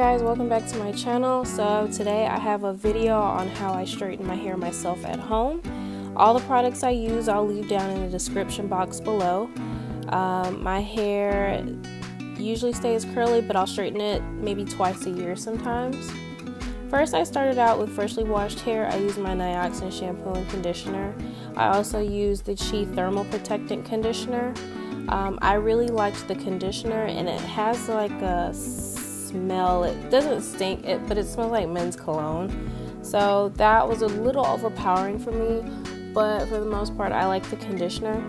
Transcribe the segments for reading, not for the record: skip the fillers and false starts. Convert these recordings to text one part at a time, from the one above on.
guys, welcome back to my channel. So today I have a video on how I straighten my hair myself at home. All the products I use I'll leave down in the description box below. My hair usually stays curly, but I'll straighten it maybe twice a year sometimes. First, I started out with freshly washed hair. I use my Nioxin shampoo and conditioner. I also use the Chi Thermal Protectant Conditioner. I really liked the conditioner, and it has like a smell. It doesn't stink, but it smells like men's cologne. So that was a little overpowering for me, but for the most part, I like the conditioner.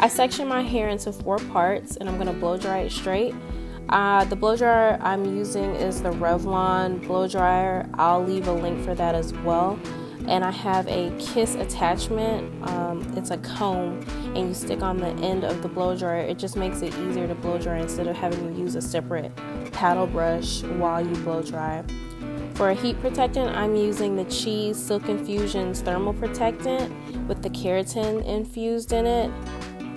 I section my hair into 4 parts, and I'm going to blow dry it straight. The blow dryer I'm using is the Revlon blow dryer. I'll leave a link for that as well. And I have a Kiss attachment. It's a comb, and you stick on the end of the blow dryer. It just makes it easier to blow dry instead of having to use a separate paddle brush while you blow dry. For a heat protectant, I'm using the Chi Silk Infusions Thermal Protectant with the keratin infused in it.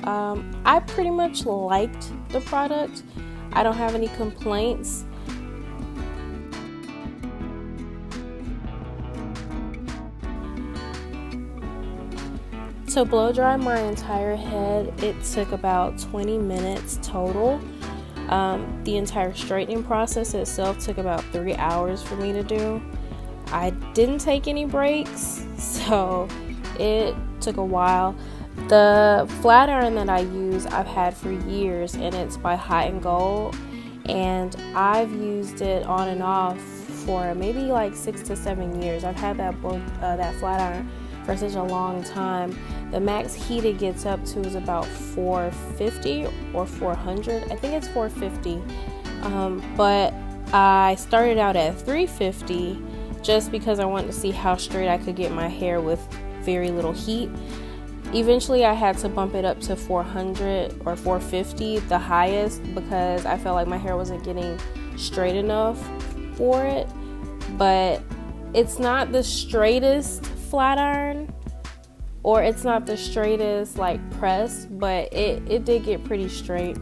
I pretty much liked the product. I don't have any complaints. To blow dry my entire head, it took about 20 minutes total. The entire straightening process itself took about 3 hours for me to do. I didn't take any breaks, so it took a while. The flat iron that I use I've had for years, and it's by Hot and Gold, and I've used it on and off for maybe like 6 to 7 years. I've had that flat iron for such a long time. The max heat it gets up to is about 450 or 400. I think it's 450, but I started out at 350 just because I wanted to see how straight I could get my hair with very little heat. Eventually I had to bump it up to 400 or 450, the highest, because I felt like my hair wasn't getting straight enough for it. But it's not the straightest flat iron, or it's not the straightest like press, but it did get pretty straight.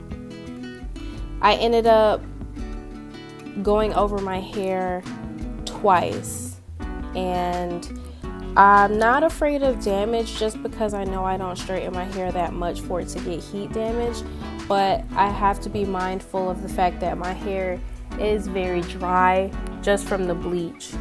I ended up going over my hair twice, and I'm not afraid of damage just because I know I don't straighten my hair that much for it to get heat damage, but I have to be mindful of the fact that my hair is very dry just from the bleach.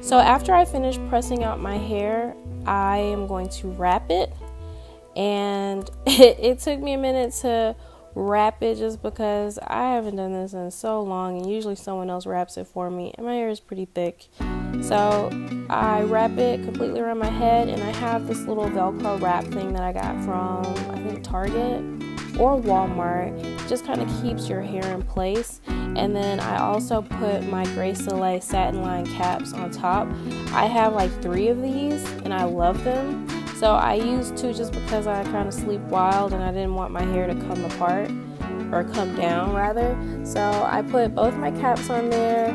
So after I finish pressing out my hair, I am going to wrap it. And it took me a minute to wrap it just because I haven't done this in so long, and usually someone else wraps it for me, and my hair is pretty thick. So I wrap it completely around my head, and I have this little Velcro wrap thing that I got from, I think, Target or Walmart. It just kind of keeps your hair in place. And then I also put my Grey Soleil satin line caps on top. I have like 3 of these, and I love them. So I used 2 just because I kind of sleep wild and I didn't want my hair to come apart, or come down rather. So I put both my caps on there,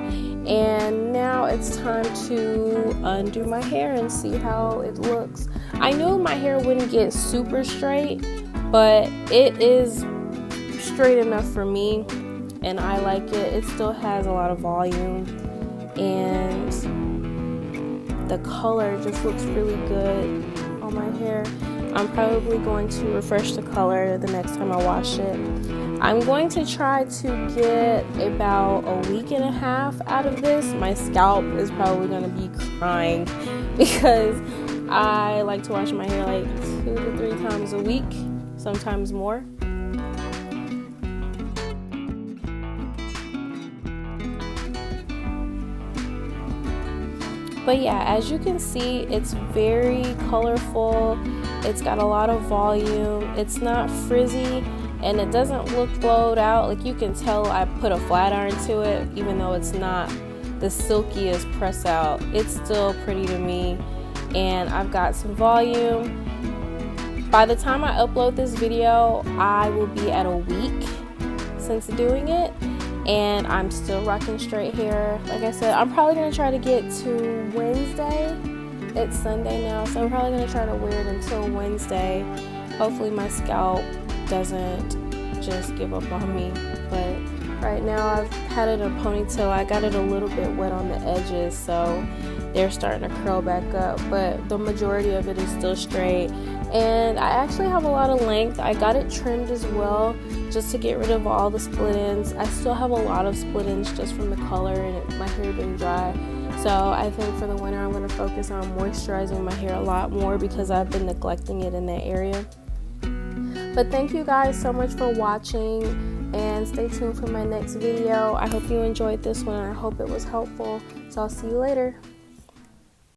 and now it's time to undo my hair and see how it looks. I knew my hair wouldn't get super straight, but it is straight enough for me, and I like it. It still has a lot of volume, and the color just looks really good on my hair. I'm probably going to refresh the color the next time I wash it. I'm going to try to get about a week and a half out of this. My scalp is probably going to be crying because I like to wash my hair like 2 to 3 times a week, sometimes more. But yeah, as you can see, it's very colorful. It's got a lot of volume. It's not frizzy, and it doesn't look blowed out. Like, you can tell I put a flat iron to it, even though it's not the silkiest press out. It's still pretty to me, and I've got some volume. By the time I upload this video, I will be at a week since doing it, and I'm still rocking straight hair. Like I said, I'm probably going to try to get to Wednesday. It's Sunday now, so I'm probably going to try to wear it until Wednesday. Hopefully my scalp doesn't just give up on me. But right now I've had it in a ponytail. I got it a little bit wet on the edges, so they're starting to curl back up, but the majority of it is still straight. And I actually have a lot of length. I got it trimmed as well, just to get rid of all the split ends. I still have a lot of split ends just from the color, and my hair being dry. So I think for the winter I'm going to focus on moisturizing my hair a lot more because I've been neglecting it in that area. But thank you guys so much for watching, and stay tuned for my next video. I hope you enjoyed this one, and I hope it was helpful. So I'll see you later.